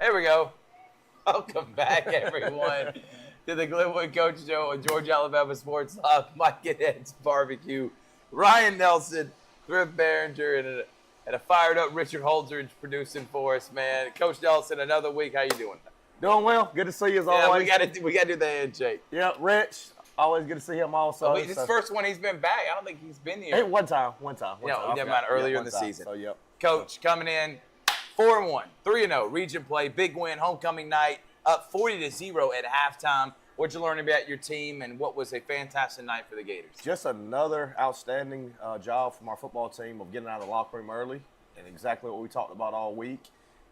Here we go. Welcome back, everyone, to the Glenwood Coach Show on Georgia Alabama Sports Hub. Mike and Ed's Barbecue. Ryan Nelson, Thrift Barringer, and a fired-up Richard Holdridge producing for us, man. Coach Nelson, another week. How you doing? Doing well. Good to see you as always. Yeah, we got to do the handshake. Yeah, Rich. Always good to see him also. This first one he's been back. I don't think he's been here. Hey, one time. Earlier in the season. So, yep. Coach coming in 4-1, 3-0, region play, big win, homecoming night, up 40-0 at halftime. What'd you learn about your team, and what was a fantastic night for the Gators? Just another outstanding job from our football team of getting out of the locker room early, and exactly what we talked about all week.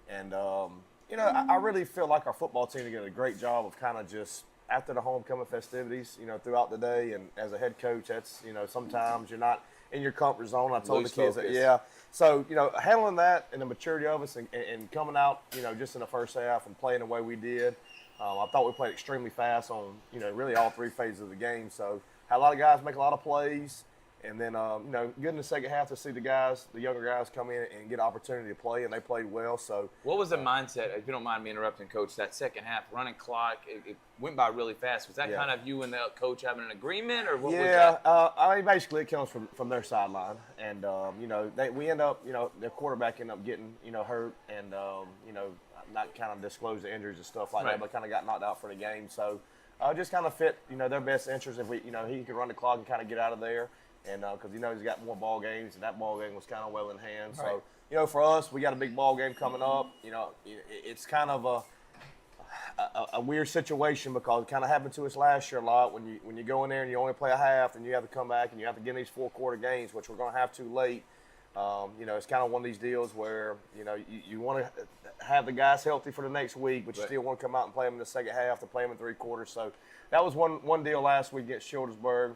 And, I really feel like our football team did a great job of kind of just after the homecoming festivities, throughout the day. And as a head coach, that's, sometimes you're not in your comfort zone. I told the kids that, yeah. So, handling that and the maturity of us and coming out, just in the first half and playing the way we did. I thought we played extremely fast on, really all three phases of the game. So, had a lot of guys make a lot of plays. And then, good in the second half to see the younger guys come in and get opportunity to play, and they played well. So, what was the mindset, if you don't mind me interrupting, Coach, that second half, running clock, it went by really fast. Was that kind of you and the coach having an agreement, or what was that? Basically it comes from their sideline. And, we end up, their quarterback ended up getting, hurt and, not kind of disclose the injuries and stuff like that, but kind of got knocked out for the game. So, just kind of fit, their best interest if he could run the clock and kind of get out of there. And because he's got more ball games, and that ball game was kind of well in hand. Right. So, for us, we got a big ball game coming up. It's kind of a weird situation because it kind of happened to us last year a lot when you go in there and you only play a half, and you have to come back and you have to get in these 4-quarter games, which we're going to have too late. It's kind of one of these deals where you want to have the guys healthy for the next week, but you still want to come out and play them in the second half to play them in 3 quarters. So that was one deal last week against Childersburg.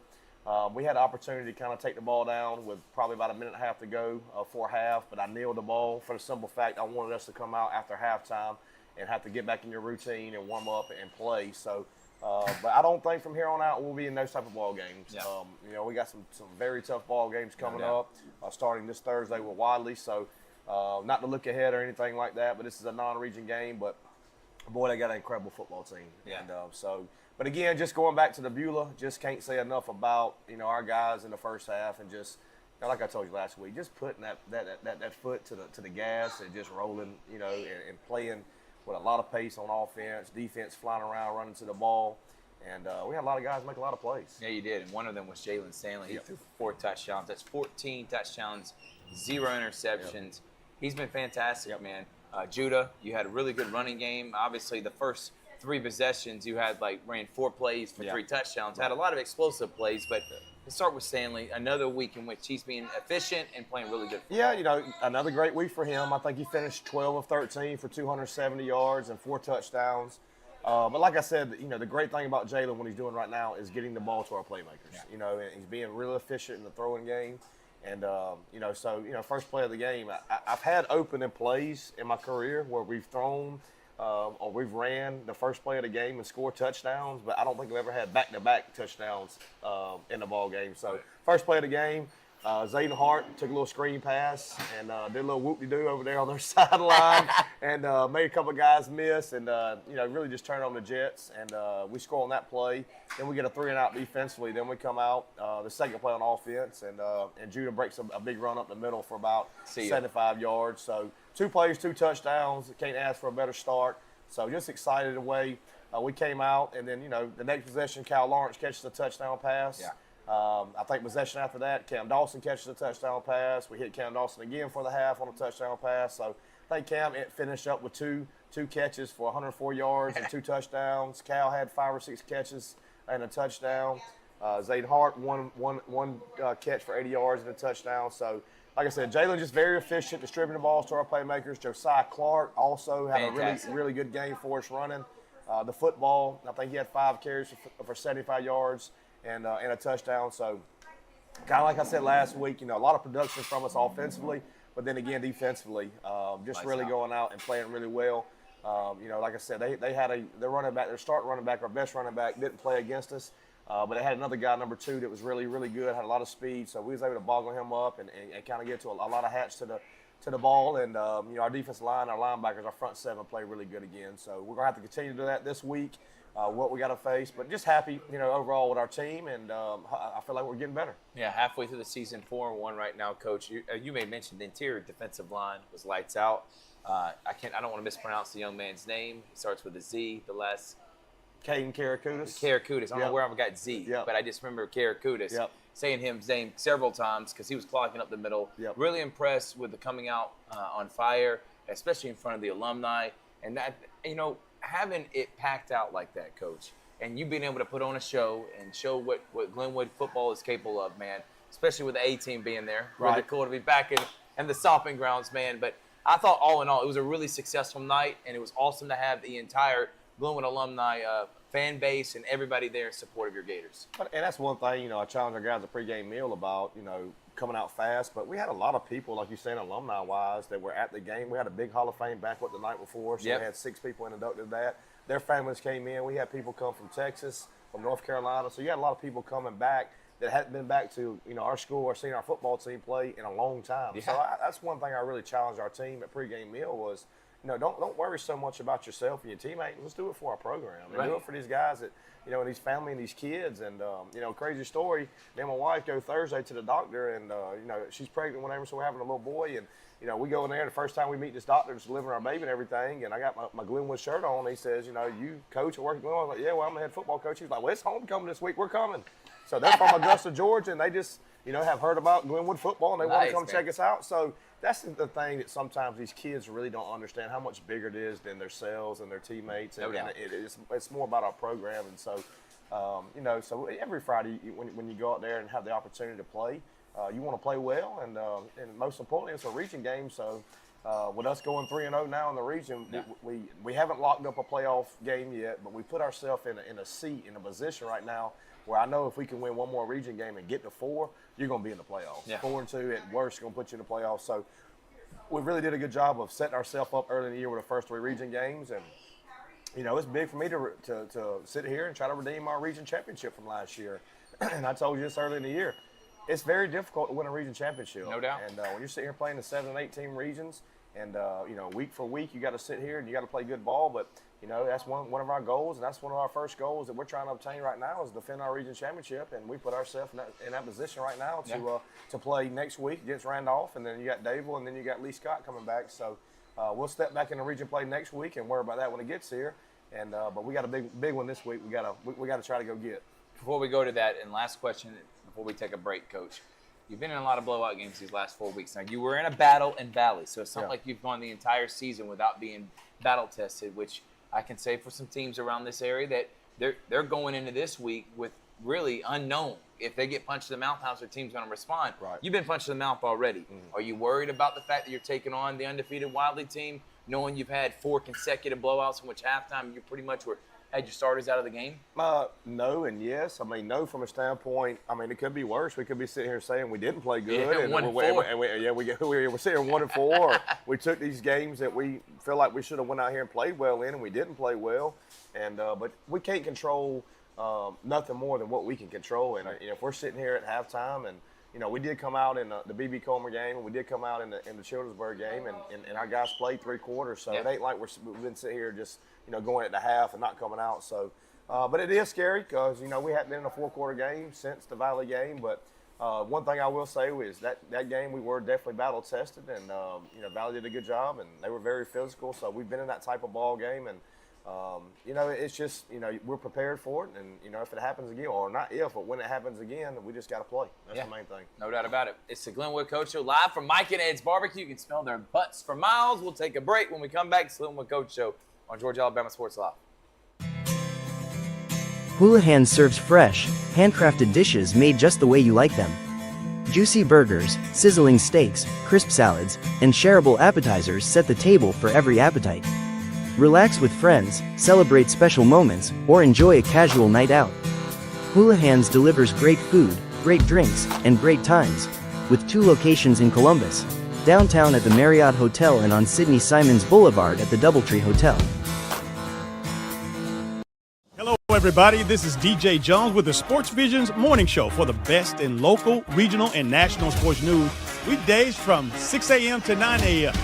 We had an opportunity to kind of take the ball down with probably about a minute and a half to go for half, but I nailed the ball for the simple fact I wanted us to come out after halftime and have to get back in your routine and warm up and play. So, but I don't think from here on out we'll be in those type of ball games. Yeah. We got some very tough ball games coming up, starting this Thursday with Wadley. So, not to look ahead or anything like that, but this is a non-region game. But boy, they got an incredible football team. Yeah. And but again, just going back to the Beulah, just can't say enough about our guys in the first half, and just like I told you last week, just putting that foot to the gas and just rolling, and playing with a lot of pace on offense, defense flying around, running to the ball, and we had a lot of guys make a lot of plays. Yeah, you did, and one of them was Jalen Stanley. He threw 4 touchdowns. That's 14 touchdowns, 0 interceptions. Yep. He's been fantastic, man. Judah, you had a really good running game. Obviously, the first 3 possessions, you had ran 4 plays for 3 touchdowns. Had a lot of explosive plays, but let's start with Stanley. Another week in which he's being efficient and playing really good. Yeah, another great week for him. I think he finished 12 of 13 for 270 yards and 4 touchdowns. But like I said, the great thing about Jalen, what he's doing right now, is getting the ball to our playmakers. And he's being really efficient in the throwing game. And, first play of the game, I've had opening plays in my career where we've thrown or we've ran the first play of the game and scored touchdowns, but I don't think we've ever had back-to-back touchdowns in the ball game. So first play of the game, Zayden Hart took a little screen pass and did a little whoop-de-doo over there on their sideline and made a couple of guys miss and, really just turned on the Jets. And we score on that play. Then we get a 3-and-out defensively. Then we come out the second play on offense, and Judah breaks a big run up the middle for about 75 yards. So 2 plays, 2 touchdowns. Can't ask for a better start. So just excited the way we came out. And then, the next possession, Cal Lawrence catches a touchdown pass. Yeah. I think possession after that, Cam Dawson catches a touchdown pass. We hit Cam Dawson again for the half on a touchdown pass. So I think Cam finished up with two catches for 104 yards and 2 touchdowns. Cal had 5 or 6 catches and a touchdown. Zayden Hart one catch for 80 yards and a touchdown. So, like I said, Jalen just very efficient, distributing balls to our playmakers. Josiah Clark also had a really good game for us running the football. I think he had 5 carries for 75 yards. And a touchdown. So, kind of like I said last week, a lot of production from us offensively, but then again defensively, just really going out and playing really well. Like I said, they had their running back, their starting running back, our best running back, didn't play against us. But they had another guy, number 2, that was really, really good, had a lot of speed. So we was able to boggle him up and kind of get to a lot of hats to the ball. And, our defensive line, our linebackers, our front 7 play really good again. So we're going to have to continue to do that this week, what we got to face. But just happy, overall with our team. And I feel like we're getting better. Yeah, halfway through the season, 4-1 right now, Coach. You may mention the interior defensive line was lights out. I don't want to mispronounce the young man's name. He starts with a Z, the last. Caden Karakutis. Karakutis. I don't know where I've got Z, but I just remember Karakutis saying his name several times because he was clogging up the middle. Really impressed with the coming out on fire, especially in front of the alumni. And that, having it packed out like that, Coach, and you being able to put on a show and show what Glenwood football is capable of, man, especially with the A-team being there. Really cool to be back in the stomping grounds, man. But I thought all in all, it was a really successful night, and it was awesome to have the entire Glenwood alumni fan base and everybody there in support of your Gators. And that's one thing, I challenge our guys at pregame meal about, coming out fast. But we had a lot of people, like you said, alumni-wise, that were at the game. We had a big Hall of Fame banquet the night before, so we had 6 people inducted to that. Their families came in. We had people come from Texas, from North Carolina. So you had a lot of people coming back that hadn't been back to, our school or seen our football team play in a long time. So that's one thing I really challenged our team at pregame meal was, don't worry so much about yourself and your teammate. Let's do it for our program. And do it for these guys that, and these family and these kids. And, crazy story, me and my wife go Thursday to the doctor, and, she's pregnant whenever, so we're having a little boy. And, we go in there, the first time we meet this doctor that's delivering our baby and everything, and I got my Glenwood shirt on. He says, you coach or work at Glenwood? I was like, yeah, well, I'm the head football coach. He's like, well, it's homecoming this week. We're coming. So they're from Augusta, Georgia, and they just, have heard about Glenwood football, and they want to come check us out. So that's the thing that sometimes these kids really don't understand how much bigger it is than themselves and their teammates. And it's more about our program. And so, so every Friday when you go out there and have the opportunity to play, you want to play well. And most importantly, it's a region game. So with us going 3-0 now in the region, we haven't locked up a playoff game yet, but we put ourselves in a position right now where I know if we can win one more region game and get to 4, you're going to be in the playoffs. 4-2 at worst going to put you in the playoffs. So we really did a good job of setting ourselves up early in the year with the first 3 region games. And, it's big for me to sit here and try to redeem our region championship from last year. And I told you this early in the year. It's very difficult to win a region championship. No doubt. And when you're sitting here playing the 7 and 8 team regions, and, week for week, you got to sit here and you got to play good ball. But, that's one of our goals, and that's one of our first goals that we're trying to obtain right now is defend our region championship. And we put ourselves in that position right now to play next week against Randolph. And then you got Dable, and then you got Lee Scott coming back. So we'll step back in the region play next week and worry about that when it gets here. And but we got a big one this week. We got to try to go get. Before we go to that, and last question before we take a break, Coach. You've been in a lot of blowout games these last 4 weeks. Now, you were in a battle in Valley, so it's not like you've gone the entire season without being battle tested, which I can say for some teams around this area that they're going into this week with really unknown. If they get punched in the mouth, how's their team's going to respond? Right. You've been punched in the mouth already. Are you worried about the fact that you're taking on the undefeated Wildly team, knowing you've had 4 consecutive blowouts in which halftime you pretty much had your starters out of the game? No and yes. I mean, no from a standpoint. I mean, it could be worse. We could be sitting here saying we didn't play good. Yeah, and 1-4. We're sitting here 1-4. Or we took these games that we feel like we should have went out here and played well in, and we didn't play well. And but we can't control nothing more than what we can control. And if we're sitting here at halftime, and we did come out in the B.B. Coleman game, and we did come out in the Childersburg game, and our guys played 3 quarters. So it ain't like we've been sitting here just going at the half and not coming out. So, but it is scary because we hadn't been in a 4-quarter game since the Valley game. But one thing I will say is that game we were definitely battle tested, and Valley did a good job, and they were very physical. So we've been in that type of ball game, and it's just, we're prepared for it. And, if it happens again, or not if, but when it happens again, we just got to play. That's the main thing. No doubt about it. It's the Glenwood Coach Show live from Mike and Ed's Barbecue. You can smell their butts for miles. We'll take a break. When we come back, it's the Glenwood Coach Show on Georgia Alabama Sports Live. Houlihan serves fresh, handcrafted dishes made just the way you like them. Juicy burgers, sizzling steaks, crisp salads, and shareable appetizers set the table for every appetite. Relax with friends, celebrate special moments, or enjoy a casual night out. Houlihan's delivers great food, great drinks, and great times, with 2 locations in Columbus, downtown at the Marriott Hotel and on Sidney Simons Boulevard at the Doubletree Hotel. Hello everybody. This is DJ Jones with the Sports Vision's morning show for the best in local, regional, and national sports news. Weekdays from 6 a.m. to 9 a.m.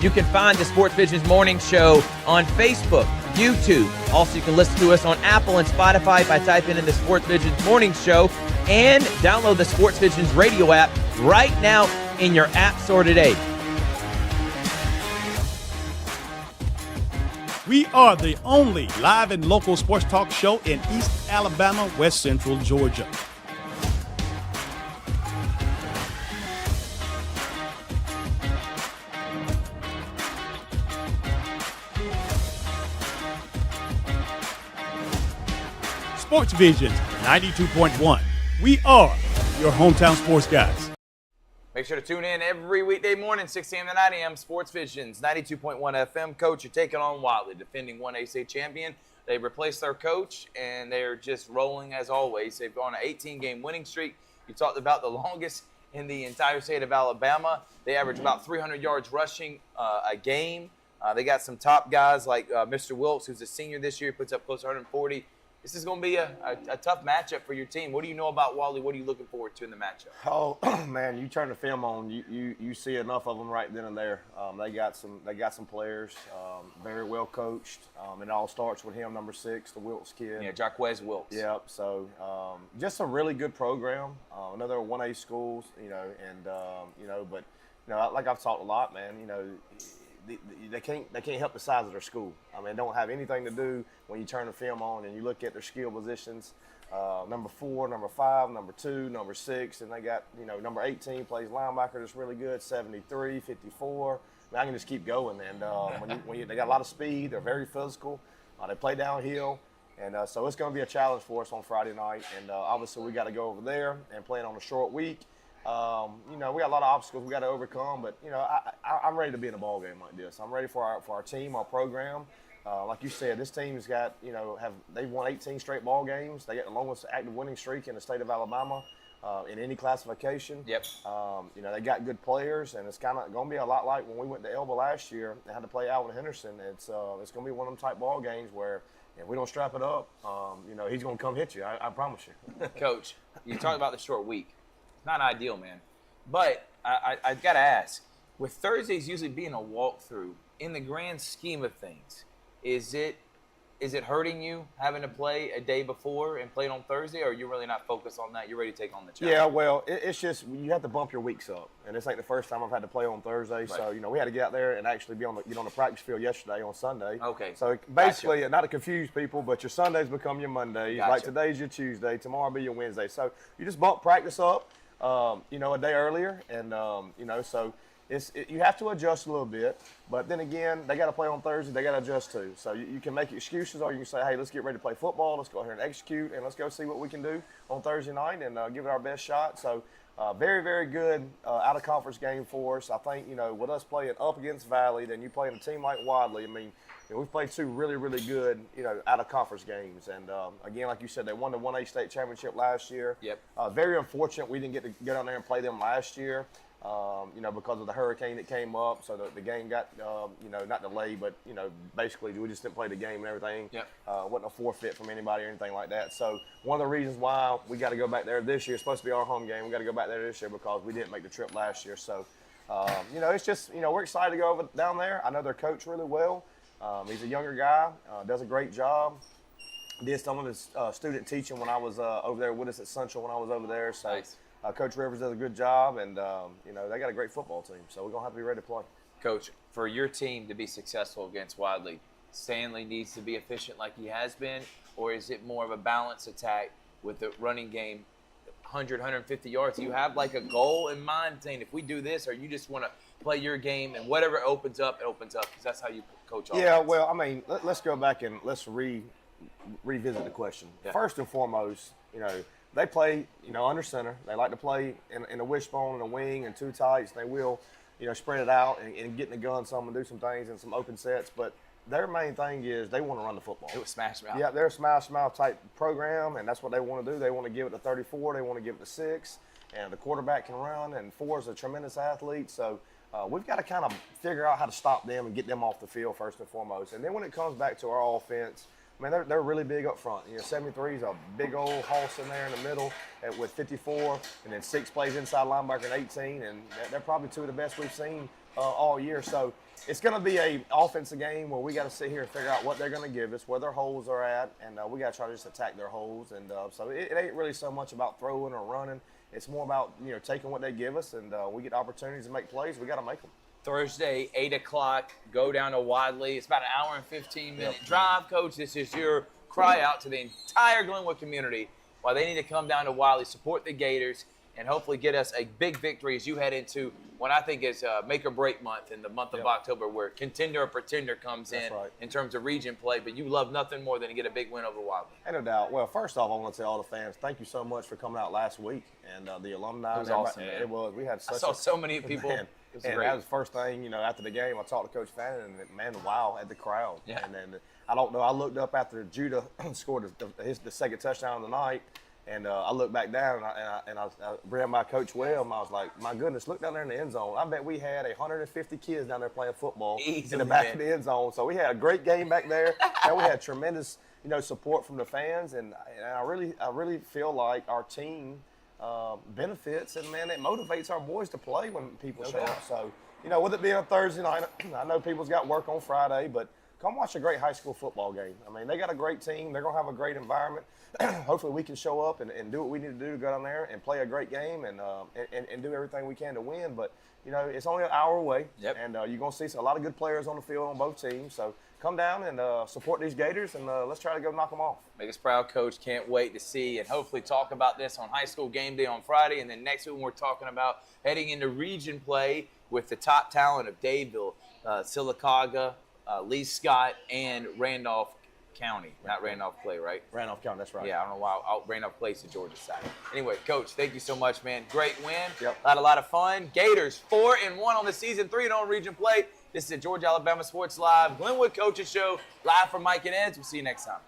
You can find the Sports Vision's morning show on Facebook, YouTube. Also, you can listen to us on Apple and Spotify by typing in the Sports Vision's morning show, and download the Sports Vision's radio app right now in your app store today. We are the only live and local sports talk show in East Alabama, West Central Georgia. Sports Vision 92.1. We are your hometown sports guys. Make sure to tune in every weekday morning, 6 a.m. to 9 a.m. Sports Visions, 92.1 FM. Coach, you're taking on Wadley, defending 1A state champion. They replaced their coach, and they're just rolling as always. They've gone an 18-game winning streak. You talked about the longest in the entire state of Alabama. They average about 300 yards rushing a game. They got some top guys like Mr. Wilkes, who's a senior this year, puts up close to 140. This is going to be a tough matchup for your team. What do you know about Wadley? What are you looking forward to in the matchup? Oh man, you turn the film on, you see enough of them right then and there. They got some players, very well coached. It all starts with him, number 6, the Wilkes kid. Yeah, Jaquez Wilkes. Yep. So just a really good program. Another 1A schools, but like I've talked a lot, man. They can't help the size of their school. I mean, it don't have anything to do when you turn the film on and you look at their skill positions. Number 4, number 5, number 2, number 6, and they got number 18 plays linebacker that's really good. 73, 54. I mean, I can just keep going. And they got a lot of speed, they're very physical. They play downhill, and so it's going to be a challenge for us on Friday night. And obviously we got to go over there and plan on a short week. We got a lot of obstacles we got to overcome, but I'm ready to be in a ball game like this. I'm ready for our team, our program. Like you said, this team's got they've won 18 straight ball games. They got the longest active winning streak in the state of Alabama in any classification. Yep. They got good players, and it's kind of going to be a lot like when we went to Elba last year and had to play Alvin Henderson. It's going to be one of them type ball games where if we don't strap it up, he's going to come hit you. I promise you. Coach, you talked about the short week. Not ideal, man. But I got to ask, with Thursdays usually being a walkthrough, in the grand scheme of things, is it hurting you having to play a day before and play it on Thursday, or are you really not focused on that? You're ready to take on the challenge? Yeah, well, it's just you have to bump your weeks up. And this ain't the first time I've had to play on Thursday. Right. So, we had to get out there and actually get on the practice field yesterday on Sunday. Okay. So, basically, not to confuse people, but your Sundays become your Mondays. Gotcha. Like today's your Tuesday. Tomorrow will be your Wednesday. So, you just bump practice up. A day earlier, and so you have to adjust a little bit. But then again, they got to play on Thursday. They got to adjust too. So you can make excuses, or you can say, hey, let's get ready to play football. Let's go ahead and execute, and let's go see what we can do on Thursday night and give it our best shot. So very, very good out of conference game for us. I think with us playing up against Valley, then you playing a team like Wadley. I mean, we've played 2 really, really good, out of conference games. And again, like you said, they won the 1A state championship last year. Yep. Very unfortunate we didn't get to get on there and play them last year, because of the hurricane that came up. So the game got, not delayed, but, basically we just didn't play the game and everything. Yep. Wasn't a forfeit from anybody or anything like that. So one of the reasons why we got to go back there this year, it's supposed to be our home game. We got to go back there this year because we didn't make the trip last year. So, it's just, we're excited to go down there. I know their coach really well. He's a younger guy, does a great job. Did some of his student teaching when I was over there with us at Central when I was over there. So nice. Coach Rivers does a good job, and they got a great football team. So we're gonna have to be ready to play. Coach, for your team to be successful against Wadley, Stanley needs to be efficient like he has been, or is it more of a balanced attack with the running game, 100, 150 yards? Do you have like a goal in mind saying if we do this, or you just want to play your game and whatever opens up, it opens up, because that's how you coach offense? Yeah, well, I mean, let's go back and let's revisit the question. Yeah. First and foremost, they play, under center. They like to play in a wishbone and a wing and 2 tights. They will, spread it out and get in the gun some and do some things and some open sets. But their main thing is they want to run the football. It was smash mouth. Yeah, they're a smash mouth type program, and that's what they want to do. They want to give it to 34. They want to give it to 6. and the quarterback can run, and 4 is a tremendous athlete. So we've got to kind of figure out how to stop them and get them off the field first and foremost. And then when it comes back to our offense, I mean, they're really big up front. 73 is a big old hoss in there in the middle with 54, and then 6 plays inside linebacker and 18, and they're probably 2 of the best we've seen all year. So it's going to be a offensive game where we got to sit here and figure out what they're going to give us, where their holes are at, and we got to try to just attack their holes. And so it ain't really so much about throwing or running. It's more about taking what they give us, and we get opportunities to make plays. We got to make them. Thursday, 8 o'clock, go down to Wadley. It's about an hour and 15-minute drive, Coach. This is your cry out to the entire Glenwood community why they need to come down to Wadley, support the Gators, and hopefully get us a big victory as you head into what I think is make or break month in the month of October, where contender or pretender comes in terms of region play. But you love nothing more than to get a big win over Wadley. Ain't no doubt. Well, first off, I want to tell all the fans, thank you so much for coming out last week, and the alumni. It was awesome, man. It was. We had I saw so many people. Man, it was and great. that was the first thing, after the game, I talked to Coach Fannin, and man, wow, at the crowd. Yeah. And then I don't know, I looked up after Judah scored the second touchdown of the night, and I looked back down, and I ran by Coach Webb, and I was like, my goodness, look down there in the end zone. I bet we had 150 kids down there playing football in the back of the end zone. So we had a great game back there, and we had tremendous, support from the fans, and I really feel like our team benefits, and man, it motivates our boys to play when people show up. So, with it being a Thursday night, I know people's got work on Friday, but come watch a great high school football game. I mean, they got a great team. They're going to have a great environment. Hopefully we can show up and do what we need to do to go down there and play a great game and do everything we can to win. But, it's only an hour away, and you're going to see a lot of good players on the field on both teams. So come down and support these Gators, and let's try to go knock them off. Make us proud, Coach. Can't wait to see and hopefully talk about this on high school game day on Friday. And then next week we're talking about heading into region play with the top talent of Dadeville, Sylacauga, Lee Scott, and Randolph County. Not Randolph Clay, right? Randolph County, that's right. Yeah, I don't know why Randolph Clay's the Georgia side. Anyway, Coach, thank you so much, man. Great win. Yep. A lot of fun. Gators 4-1 on the season, 3-0 region play. This is the Georgia Alabama Sports Live Glenwood Coaches Show, live from Mike and Ed's. We'll see you next time.